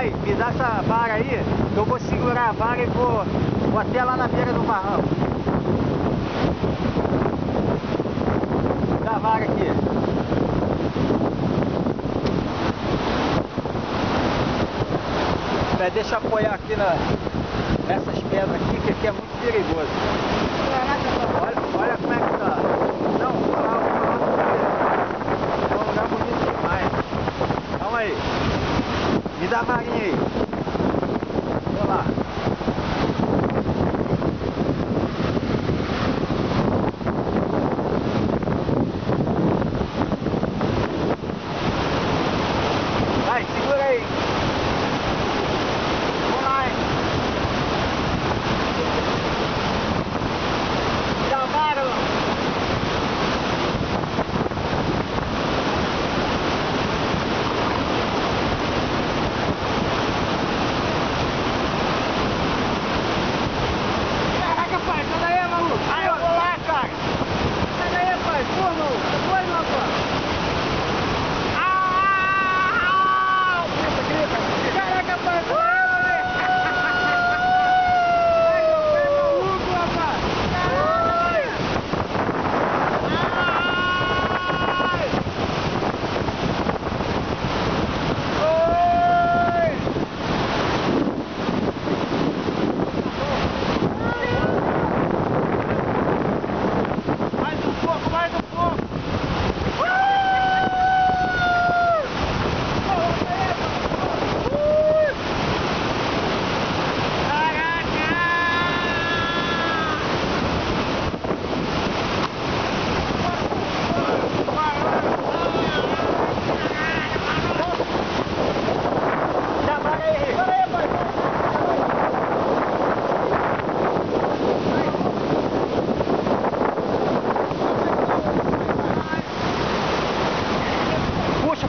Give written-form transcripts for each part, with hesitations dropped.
Aí, me dá essa vara aí, que eu vou segurar a vara e vou até lá na beira do barranco. Dá a vara aqui. Deixa eu apoiar aqui nessas pedras aqui, que aqui é muito perigoso. Olha como é que tá. Não, é um lugar bonito demais. Calma aí. Me dá a varinha aí. Vamos lá. Vai, segura aí.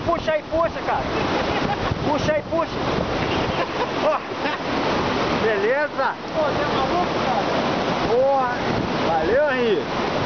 Puxa aí, puxa, cara. Puxa aí, puxa. Ó. Beleza? Pô, você é maluco, cara? Porra. Valeu, Henrique.